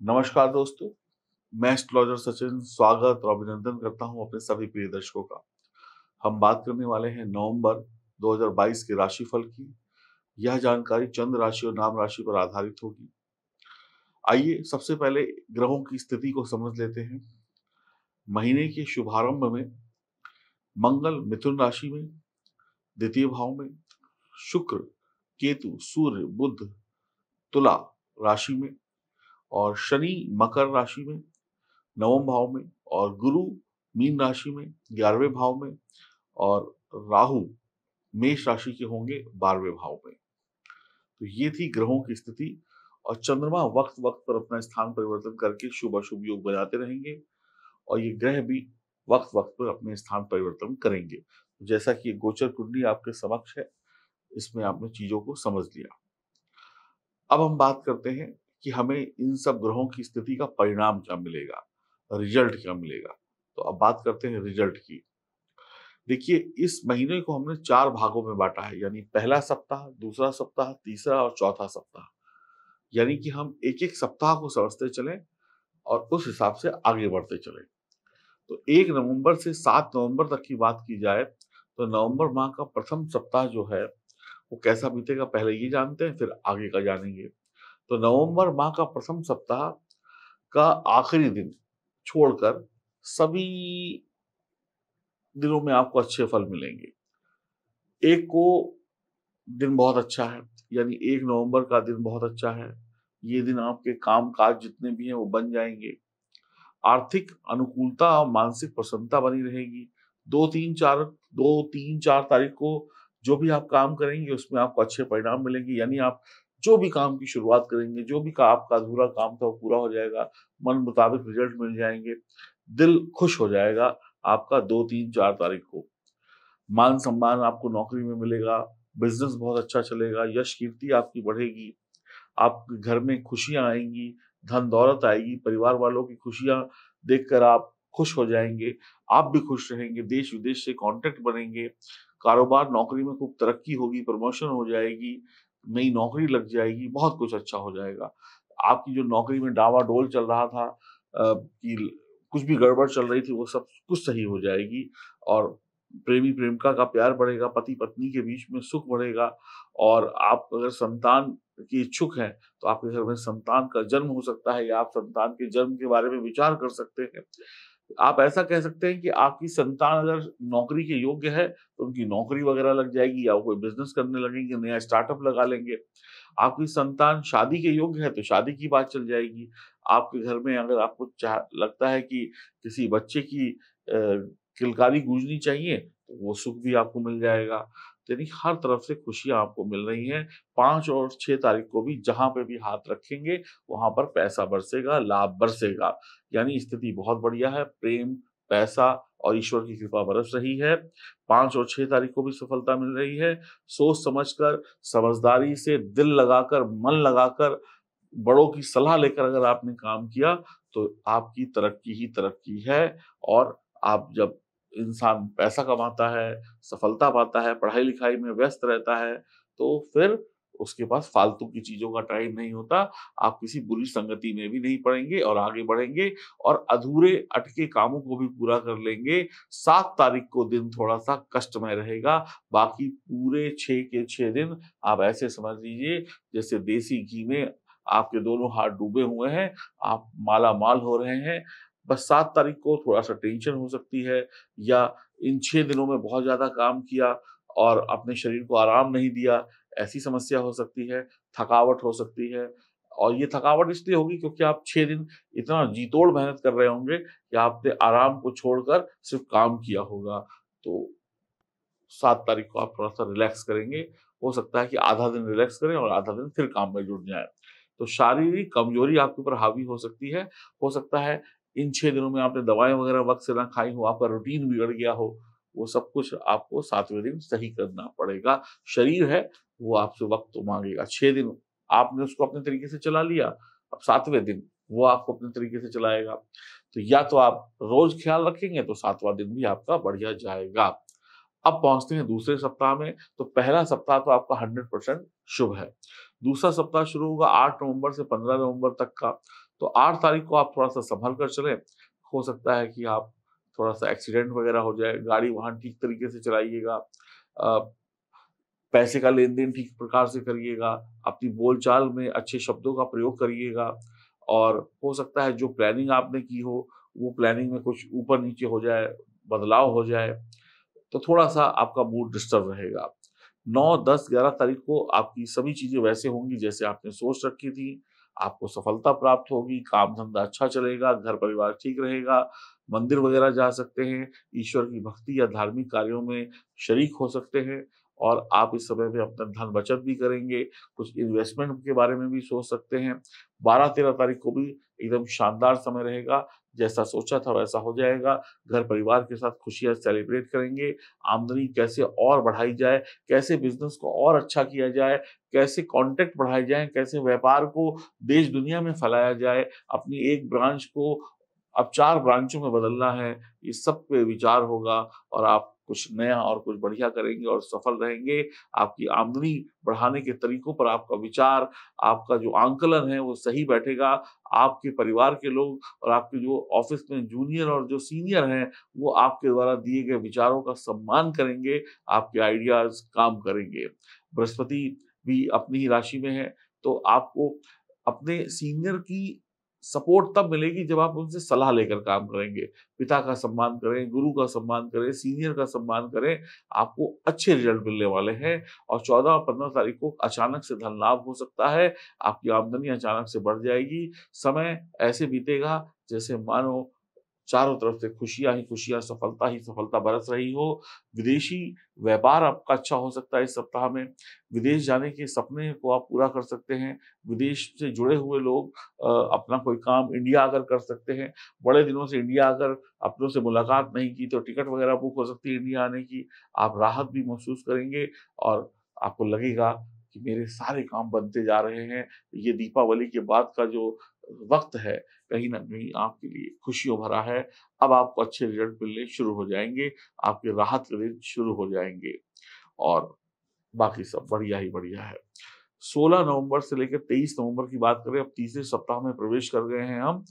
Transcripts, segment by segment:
नमस्कार दोस्तों, मैं एस्ट्रोलॉजर सचिन स्वागत और अभिनंदन करता हूं अपने सभी प्रिय दर्शकों का। हम बात करने वाले हैं नवंबर 2022 के राशिफल की। यह जानकारी चंद्र राशि और नाम राशि पर आधारित होगी। आइए सबसे पहले ग्रहों की स्थिति को समझ लेते हैं। महीने के शुभारंभ में मंगल मिथुन राशि में द्वितीय भाव में, शुक्र, केतु, सूर्य, बुध तुला राशि में और शनि मकर राशि में नवम भाव में और गुरु मीन राशि में 11वें भाव में और राहु मेष राशि के होंगे 12वें भाव में। तो ये थी ग्रहों की स्थिति और चंद्रमा वक्त वक्त पर अपना स्थान परिवर्तन करके शुभ अशुभ योग बनाते रहेंगे और ये ग्रह भी वक्त वक्त पर अपने स्थान परिवर्तन करेंगे। जैसा कि गोचर कुंडली आपके समक्ष है, इसमें आपने चीजों को समझ लिया। अब हम बात करते हैं कि हमें इन सब ग्रहों की स्थिति का परिणाम क्या मिलेगा, रिजल्ट क्या मिलेगा। तो अब बात करते हैं रिजल्ट की। देखिए, इस महीने को हमने 4 भागों में बांटा है, यानी पहला सप्ताह, दूसरा सप्ताह, तीसरा और चौथा सप्ताह। यानी कि हम एक-एक सप्ताह को समझते चलें और उस हिसाब से आगे बढ़ते चलें। तो 1 नवंबर से 7 नवंबर तक की बात की जाए, तो नवंबर माह का प्रथम सप्ताह जो है, वो कैसा बीतेगा पहले ये जानते हैं, फिर आगे का जानेंगे। तो नवंबर माह का प्रथम सप्ताह का आखिरी दिन छोड़कर सभी दिनों में आपको अच्छे फल मिलेंगे। एक को दिन बहुत अच्छा है, यानी 1 नवंबर का दिन बहुत अच्छा है। ये दिन आपके काम-काज जितने भी हैं वो बन जाएँगे। आर्थिक अनुकूलता और मानसिक प्रसन्नता बनी रहेगी। 2-3-4 तारीख को जो भी आप काम करेंगे उसमें आपको अच्छे परिणाम मिलेंगे। यानी आप जो भी काम की शुरुआत करेंगे, जो भी का आपका अधूरा काम था वो पूरा हो जाएगा, मन मुताबिक रिजल्ट मिल जाएँगे, दिल खुश हो जाएगा आपका 2-3-4 तारीख को। मान-सम्मान आपको नौकरी में मिलेगा, बिज़नेस बहुत अच्छा चलेगा, यश-कीर्ति आपकी बढ़ेगी, आपके घर में खुशियाँ आएँगी, धन-दौलत आएगी, परिवार वालों की खुशियाँ देखकर आप खुश हो जाएँगे, आप भी खुश रहेंगे, देश-विदेश से कॉन्टैक्ट बनेंगे, कारोबार, नौकरी में खूब तरक्की होगी, प्रमोशन हो जाएगी, नई नौकरी लग जाएगी, बहुत कुछ अच्छा हो जाएगा। आपकी जो नौकरी में डावाडोल चल रहा था कि कुछ भी गड़बड़ चल रही थी, वो सब कुछ सही हो जाएगी और प्रेमी-प्रेमिका का प्यार बढ़ेगा, पति-पत्नी के बीच में सुख बढ़ेगा और आप अगर संतान के इच्छुक हैं, तो आपके घर में संतान का जन्म हो सकता है या आप संतान के जन्म के बारे में विचार कर सकते हैं। आप ऐसा कह सकते हैं कि आपकी संतान अगर नौकरी के योग्य है, तो उनकी नौकरी वगैरह लग जाएगी या वो कोई बिज़नेस करने लगेंगे, नया स्टार्टअप लगा लेंगे। आपकी संतान शादी के योग्य है, तो शादी की बात चल जाएगी। आपके घर में अगर आपको लगता है कि किसी बच्चे की किलकारी गूँजनी चाहिए, तो वो सुख भी आपको मिल जाएगा। तो यानी हर तरफ से खुशियाँ आपको मिल रही हैं। 5 और 6 तारीख को भी जहाँ पे भी हाथ रखेंगे, वहाँ पर पैसा बरसेगा, लाभ बरसेगा। यानी स्थिति बहुत बढ़िया है, प्रेम, पैसा और ईश्वर की कृपा बरस रही है। 5 और 6 तारीख को भी सफलता मिल रही है। सोच समझकर, समझदारी से, दिल लगाकर, मन लगाकर, बड़ों की सलाह लेकर अगर आपने काम किया, तो आपकी तरक्की ही तरक्की है और आप जब इंसान पैसा कमाता है, सफलता पाता है, पढ़ाई-लिखाई में व्यस्त रहता है, तो फिर उसके पास फालतू की चीज़ों का टाइम नहीं होता। आप किसी बुरी संगति में भी नहीं पड़ेंगे और आगे बढ़ेंगे और अधूरे अटके कामों को भी पूरा कर लेंगे। 7 तारीख को दिन थोड़ा-सा कष्टमय रहेगा, बाकी पूरे 6 के 6 दिन आप ऐसे समझ लीजिए जैसे देसी घी में आपके दोनों हाथ डूबे हुए हैं, आप माला-माल हो रहे हैं। बस 7 तारीख को थोड़ा-सा टेंशन हो सकती है या इन 6 दिनों में बहुत ज़्यादा काम किया और अपने शरीर को आराम नहीं दिया, ऐसी समस्या हो सकती है, थकावट हो सकती है और ये थकावट इसलिए होगी क्योंकि आप 6 दिन इतना जी-तोड़ मेहनत कर रहे होंगे कि आपने आराम को छोड़कर सिर्फ़ काम किया होगा। तो 7 तारीख को आप थोड़ा-सा रिलैक्स करेंगे। हो सकता है कि आधा दिन रिलैक्स करें और आधा दिन फिर काम में जुट जाएँ। तो शारीरिक कमज़ोरी आपके ऊपर हावी हो सकती है। हो सकता है इन 6 दिनों में आपने दवाएँ वग़ैरह वक़्त से ना खाई हो, आपका रूटीन बिगड़ गया हो। वो सब कुछ आपको 7वें दिन सही करना पड़ेगा। शरीर है, वो आपसे वक़्त तो माँगेगा। 6 दिन आपने उसको अपने तरीके से चला लिया, अब 7वें दिन वो आपको अपने तरीके से चलाएगा। तो या तो आप रोज़ ख़्याल रखेंगे तो 7वाँ दिन भी आपका बढ़िया जाएगा। अब पहुँचते हैं दूसरे सप्ताह में, तो पहला सप्ताह तो आपका 100% शुभ है। दूसरा सप्ताह शुरू होगा 8 नवंबर से 15 नवंबर तक का, तो 8 तारीख को आप थोड़ा-सा सँभल कर चलें। हो सकता है कि आप थोड़ा-सा एक्सीडेंट वग़ैरह हो जाए, गाड़ी-वाहन ठीक तरीके से चलाइएगा। पैसे का लेन-देन ठीक प्रकार से करिएगा, अपनी बोलचाल में अच्छे शब्दों का प्रयोग करिएगा और हो सकता है जो प्लानिंग आपने की हो, वो प्लानिंग में कुछ ऊपर-नीचे हो जाए, बदलाव हो जाए, तो थोड़ा-सा आपका मूड डिस्टर्ब रहेगा। 9, 10, 11 तारीख को आपकी सभी चीज़ें वैसे होंगी जैसे आपने सोच रखी थी, आपको सफलता प्राप्त होगी, काम-धंधा अच्छा चलेगा, घर-परिवार ठीक रहेगा, मंदिर वगैरह जा सकते हैं, ईश्वर की भक्ति या धार्मिक कार्यों में शरीक हो सकते हैं और आप इस समय में अपना धन बचत भी करेंगे, कुछ इन्वेस्टमेंट के बारे में भी सोच सकते हैं। 12-13 तारीख को भी एकदम शानदार समय रहेगा, जैसा सोचा था वैसा हो जाएगा, घर-परिवार के साथ खुशियाँ सेलिब्रेट करेंगे, आमदनी कैसे और बढ़ाई जाए, कैसे बिज़नेस को और अच्छा किया जाए, कैसे कॉन्टैक्ट बढ़ाए जाएँ, कैसे व्यापार को देश-दुनिया में फैलाया जाए, अपनी एक ब्रांच को अब 4 ब्रांचों में बदलना है, ये सब पे विचार होगा और आप कुछ नया और कुछ बढ़िया करेंगे और सफल रहेंगे। आपकी आमदनी बढ़ाने के तरीकों पर आपका विचार, आपका जो आंकलन है वो सही बैठेगा। आपके परिवार के लोग और आपके जो ऑफ़िस में जूनियर और जो सीनियर हैं, वो आपके द्वारा दिए गए विचारों का सम्मान करेंगे, आपके आइडियाज़ काम करेंगे। बृहस्पति भी अपनी ही राशि में है, तो आपको अपने सीनियर की सपोर्ट तब मिलेगी जब आप उनसे सलाह लेकर काम करेंगे। पिता का सम्मान करें, गुरु का सम्मान करें, सीनियर का सम्मान करें, आपको अच्छे रिज़ल्ट मिलने वाले हैं और 14 और 15 तारीख को अचानक से धन लाभ हो सकता है, आपकी आमदनी अचानक से बढ़ जाएगी। समय ऐसे बीतेगा जैसे मानो चारों तरफ से खुशियाँ ही खुशियाँ, सफलता ही सफलता बरस रही हो। विदेशी व्यापार आपका अच्छा हो सकता है इस सप्ताह में। विदेश जाने के सपने को आप पूरा कर सकते हैं। विदेश से जुड़े हुए लोग अपना कोई काम इंडिया आकर कर सकते हैं। बड़े दिनों से इंडिया आकर अपनों से मुलाकात नहीं की तो टिकट वगैरह बुक हो सकती है इंडिया आने की। आप राहत भी महसूस करेंगे और आपको लगेगा कि मेरे सारे काम बनते जा रहे हैं। ये दीपावली के बाद का जो वक़्त है, कहीं न कहीं आपके लिए खुशियों भरा है। अब आपको अच्छे रिज़ल्ट मिलने शुरू हो जाएँगे, आपके राहत के दिन शुरू हो जाएँगे और बाकी सब बढ़िया ही बढ़िया है। 16 नवंबर से लेकर 23 नवंबर की बात करें, अब तीसरे सप्ताह में प्रवेश कर गए हैं हम,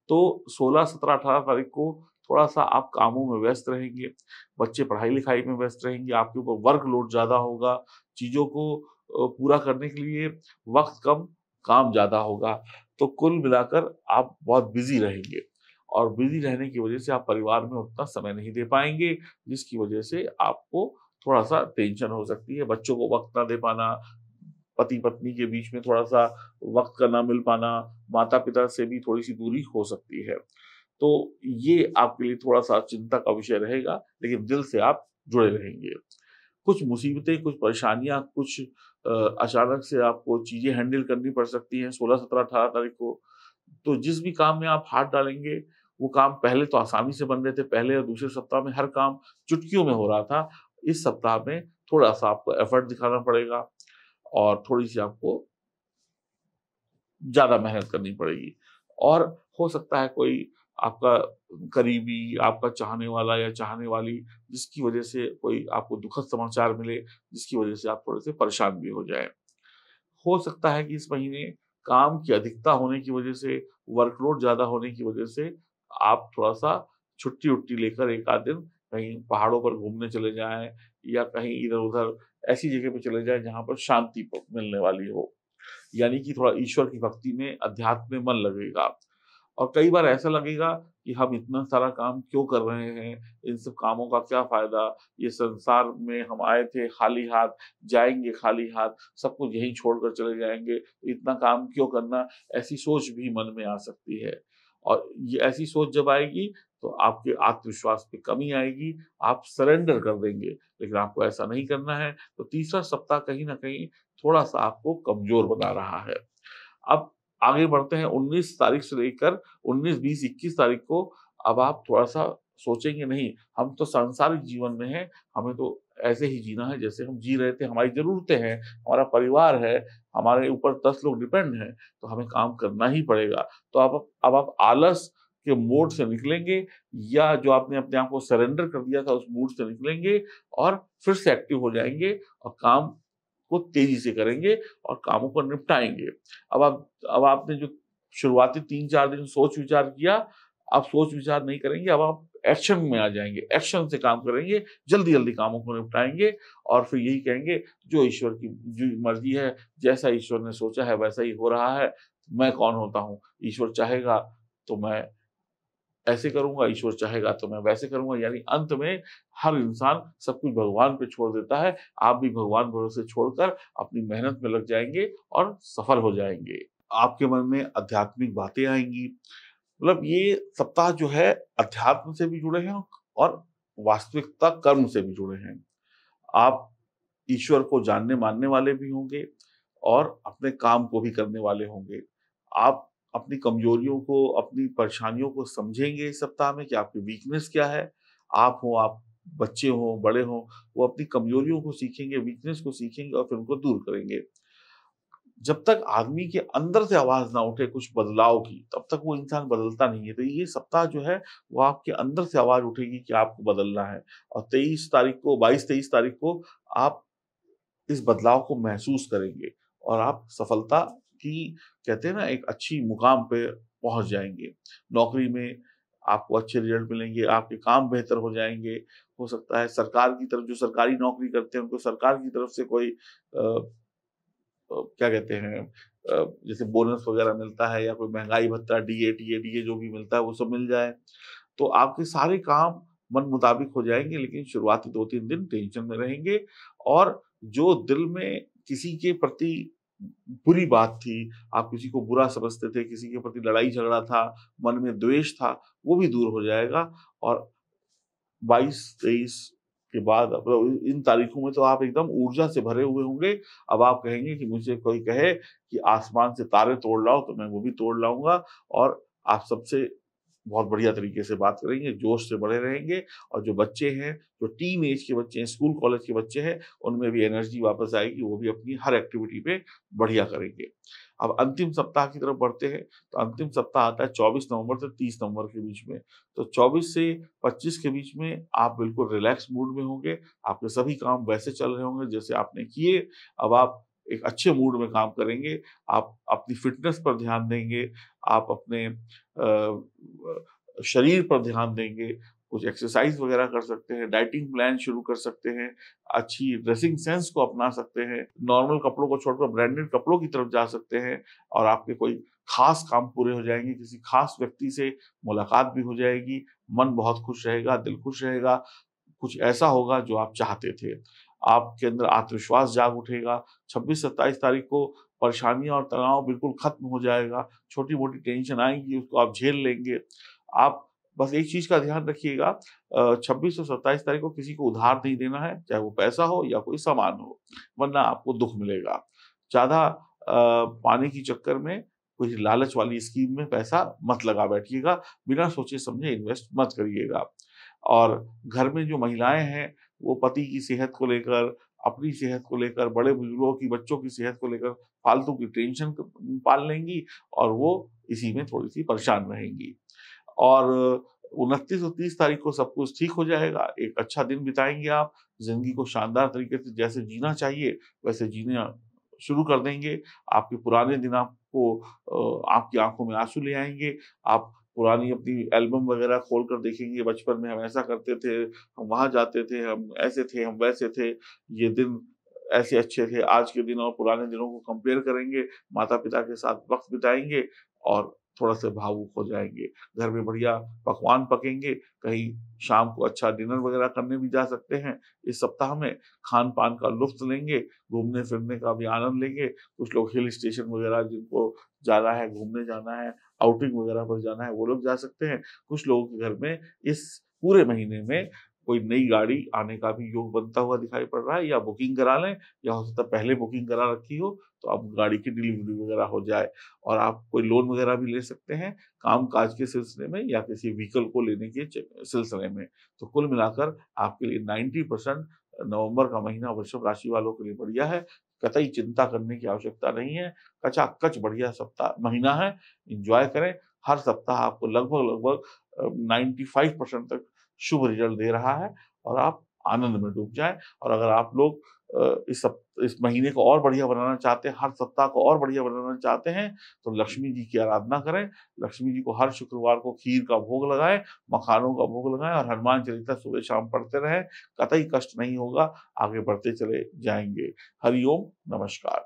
तो 16, 17, 18 तारीख को थोड़ा-सा आप कामों में व्यस्त रहेंगे, बच्चे पढ़ाई-लिखाई में व्यस्त रहेंगे, आपके ऊपर वर्कलोड ज़्यादा होगा, चीज़ों को पूरा करने के लिए वक़्त कम, काम ज़्यादा होगा। तो कुल मिलाकर आप बहुत बिज़ी रहेंगे और बिज़ी रहने की वजह से आप परिवार में उतना समय नहीं दे पाएँगे, जिसकी वजह से आपको थोड़ा-सा टेंशन हो सकती है। बच्चों को वक़्त ना दे पाना, पति-पत्नी के बीच में थोड़ा-सा वक़्त का ना मिल पाना, माता-पिता से भी थोड़ी-सी दूरी हो सकती है। तो ये आपके लिए थोड़ा-सा चिंता का विषय रहेगा, लेकिन दिल से आप जुड़े रहेंगे। कुछ मुसीबतें, कुछ परेशानियाँ, कुछ अचानक से आपको चीज़ें हैंडल करनी पड़ सकती हैं 16, 17, 18 तारीख को। तो जिस भी काम में आप हाथ डालेंगे, वो काम पहले तो आसानी से बन रहे थे, पहले और दूसरे सप्ताह में हर काम चुटकियों में हो रहा था। इस सप्ताह में थोड़ा-सा आपको एफर्ट दिखाना पड़ेगा और थोड़ी-सी आपको ज़्यादा मेहनत करनी पड़ेगी। और हो सकता है कोई आपका करीबी, आपका चाहने वाला या चाहने वाली जिसकी वजह से कोई आपको दुखद समाचार मिले, जिसकी वजह से आप थोड़े-से परेशान भी हो जाएँ। हो सकता है कि इस महीने काम की अधिकता होने की वजह से, वर्कलोड ज़्यादा होने की वजह से आप थोड़ा-सा छुट्टी-वुट्टी लेकर 1 आध दिन कहीं पहाड़ों पर घूमने चले जाएँ या कहीं इधर-उधर ऐसी जगह पे चले जाएँ जहाँ पर शांति प मिलने वाली हो। यानी कि थोड़ा ईश्वर की भक्ति में, अध्यात्म में मन लगेगा। और कई बार ऐसा लगेगा कि हम इतना सारा काम क्यों कर रहे हैं? इन सब कामों का क्या फ़ायदा? ये संसार में हम आए थे खाली हाथ, जाएँगे खाली हाथ, सब कुछ यहीं छोड़कर चले जाएँगे, इतना काम क्यों करना? ऐसी सोच भी मन में आ सकती है। और ये ऐसी सोच जब आएगी, तो आपके आत्मविश्वास में कमी आएगी, आप सरेंडर कर देंगे, लेकिन आपको ऐसा नहीं करना है। तो तीसरा सप्ताह कहीं न कहीं थोड़ा-सा आपको कमज़ोर बना रहा है। अब आगे बढ़ते हैं 19 तारीख से लेकर 19, 20, 21 तारीख को अब आप थोड़ा-सा सोचेंगे नहीं, हम तो सांसारिक जीवन में हैं, हमें तो ऐसे ही जीना है जैसे हम जी रहे थे, हमारी ज़रूरतें हैं, हमारा परिवार है, हमारे ऊपर 10 लोग डिपेंड हैं, तो हमें काम करना ही पड़ेगा। तो अब आप आलस के मोड से निकलेंगे या जो आपने अपने आप को सरेंडर कर दिया था उस मूड से निकलेंगे और फिर से एक्टिव हो जाएँगे और काम को तेज़ी से करेंगे और कामों को निपटाएँगे। अब आपने जो शुरुआती 3-4 दिन सोच विचार किया, अब सोच विचार नहीं करेंगे, अब आप एक्शन में आ जाएँगे, एक्शन से काम करेंगे, जल्दी-जल्दी कामों को निपटाएँगे और फिर यही कहेंगे जो ईश्वर की जो मर्ज़ी है, जैसा ईश्वर ने सोचा है वैसा ही हो रहा है, मैं कौन होता हूँ? ईश्वर चाहेगा तो मैं ऐसे करूँगा, ईश्वर चाहेगा तो मैं वैसे करूँगा, यानी अंत में हर इंसान सब कुछ भगवान पे छोड़ देता है। आप भी भगवान भरोसे छोड़कर अपनी मेहनत में लग जाएँगे और सफल हो जाएँगे। आपके मन में आध्यात्मिक बातें आएँगी। मतलब ये सप्ताह जो है अध्यात्म से भी जुड़े हैं और वास्तविकता कर्म से भी जुड़े हैं। आप ईश्वर को जानने मानने वाले भी होंगे और अपने काम को भी करने वाले होंगे। आप अपनी कमजोरियों को, अपनी परेशानियों को समझेंगे इस सप्ताह में कि आपकी वीकनेस क्या है। आप बच्चे हों, बड़े हों, वो अपनी कमजोरियों को सीखेंगे, वीकनेस को सीखेंगे और फिर उनको दूर करेंगे। जब तक आदमी के अंदर से आवाज़ ना उठे कुछ बदलाव की, तब तक वो इंसान बदलता नहीं है। तो ये सप्ताह जो है, वो आपके अंदर से आवाज़ उठेगी कि आपको बदलना है और 22-23 तारीख को आप इस बदलाव को महसूस करेंगे और आप सफलता की कहते हैं ना एक अच्छी मुकाम पे पहुँच जाएँगे। नौकरी में आपको अच्छे रिज़ल्ट मिलेंगे, आपके काम बेहतर हो जाएँगे। हो सकता है सरकार की तरफ जो सरकारी नौकरी करते हैं, उनको सरकार की तरफ से कोई क्या कहते हैं जैसे बोनस वग़ैरह मिलता है या कोई महँगाई भत्ता, डीए, टीए, डीए जो भी मिलता है, वो सब मिल जाए। तो आपके सारे काम मन मुताबिक हो जाएँगे, लेकिन शुरुआती 2-3 दिन टेंशन में रहेंगे और जो दिल में किसी के प्रति बुरी बात थी, आप किसी को बुरा समझते थे, किसी के प्रति लड़ाई-झगड़ा था, मन में द्वेष था, वो भी दूर हो जाएगा और 22-23 के बाद अब इन तारीखों में तो आप एकदम ऊर्जा से भरे हुए होंगे। अब आप कहेंगे कि मुझे कोई कहे कि आसमान से तारे तोड़ लाओ, तो मैं वो भी तोड़ लाऊँगा और आप सबसे बहुत बढ़िया तरीके से बात करेंगे, जोश से बड़े रहेंगे और जो बच्चे हैं, जो टीन एज के बच्चे हैं, स्कूल कॉलेज के बच्चे हैं, उनमें भी एनर्जी वापस आएगी, वो भी अपनी हर एक्टिविटी पे बढ़िया करेंगे। अब अंतिम सप्ताह की तरफ बढ़ते हैं, तो अंतिम सप्ताह आता है 24 नवंबर से 30 नवंबर के बीच में। तो 24 से 25 के बीच में आप बिल्कुल रिलैक्स मूड में होंगे, आपके सभी काम वैसे चल रहे होंगे जैसे आपने किए, अब आप एक अच्छे मूड में काम करेंगे, आप अपनी फ़िटनेस पर ध्यान देंगे, आप अपने शरीर पर ध्यान देंगे, कुछ एक्सरसाइज़ वगैरह कर सकते हैं, डाइटिंग प्लान शुरू कर सकते हैं, अच्छी ड्रेसिंग सेंस को अपना सकते हैं, नॉर्मल कपड़ों को छोड़कर ब्रांडेड कपड़ों की तरफ जा सकते हैं और आपके कोई खास काम पूरे हो जाएँगे, किसी खास व्यक्ति से मुलाकात भी हो जाएगी, मन बहुत खुश रहेगा, दिल खुश रहेगा, कुछ ऐसा होगा जो आप चाहते थे। आपके अंदर आत्मविश्वास जाग उठेगा, 26-27 तारीख को परेशानियाँ और तनाव बिल्कुल खत्म हो जाएगा, छोटी-मोटी टेंशन आएँगी, उसको आप झेल लेंगे। आप बस एक चीज़ का ध्यान रखिएगा 26 और 27 तारीख को किसी को उधार नहीं देना है, चाहे वो पैसा हो या कोई सामान हो, वरना आपको दुःख मिलेगा। ज़्यादा पाने के चक्कर में कोई लालच वाली स्कीम में पैसा मत लगा बैठिएगा, बिना सोचे-समझे इन्वेस्ट मत करिएगा। और घर में जो महिलाएँ हैं, वो पति की सेहत को लेकर, अपनी सेहत को लेकर, बड़े-बुजुर्गों की, बच्चों की सेहत को लेकर फालतू की टेंशन क पाल लेंगी और वो इसी में थोड़ी-सी परेशान रहेंगी। और 29 और 30 तारीख को सब कुछ ठीक हो जाएगा, एक अच्छा दिन बिताएँगे आप, ज़िंदगी को शानदार तरीके से जैसे जीना चाहिए, वैसे जीना शुरू कर देंगे। आपके पुराने दिन आपको आपकी आँखों में आँसू ले आएँगे, आप पुरानी अपनी एल्बम वगैरह खोल कर देखेंगे, बचपन में हम ऐसा करते थे, हम वहाँ जाते थे, हम ऐसे थे, हम वैसे थे, ये दिन ऐसे अच्छे थे, आज के दिन और पुराने दिनों को कंपेयर करेंगे, माता-पिता के साथ वक़्त बिताएँगे और थोड़ा-सा भावुक हो जाएँगे। घर में बढ़िया पकवान पकेंगे, कहीं शाम को अच्छा डिनर वगैरह करने भी जा सकते हैं। इस सप्ताह में खान-पान का लुत्फ़ लेंगे, घूमने-फिरने का भी आनंद लेंगे। कुछ लोग हिल स्टेशन वगैरह जिनको जाना है, घूमने जाना है, आउटिंग वगैरह पर जाना है, वो लोग जा सकते हैं। कुछ लोगों के घर में इस पूरे महीने में कोई नई गाड़ी आने का भी योग बनता हुआ दिखाई पड़ रहा है या बुकिंग करा लें या हो सकता है पहले बुकिंग करा रखी हो, तो अब गाड़ी की डिलीवरी वगैरह हो जाए और आप कोई लोन वगैरह भी ले सकते हैं, काम-काज के सिलसिले में या किसी व्हीकल को लेने के सिलसिले में। तो कुल मिलाकर आपके लिए 90% नवंबर का महीना वृषभ राशि वालों के लिए बढ़िया है। कतई चिंता करने की आवश्यकता नहीं है। कचाकच बढ़िया सप्ताह महीना है, एन्जॉय करें। हर सप्ताह आपको लगभग-लगभग 95% तक शुभ रिज़ल्ट दे रहा है और आप आनंद में डूब जाएँ और अगर आप लोग इस महीने को और बढ़िया बनाना चाहते हैं, हर सप्ताह को और बढ़िया बनाना चाहते हैं, तो लक्ष्मी जी की आराधना करें। लक्ष्मी जी को हर शुक्रवार को खीर का भोग लगाएँ, मखानों का भोग लगाएँ और हनुमान चालीसा सुबह शाम पढ़ते रहें। कतई कष्ट नहीं होगा, आगे बढ़ते चले जाएँगे। हरि ओम, नमस्कार।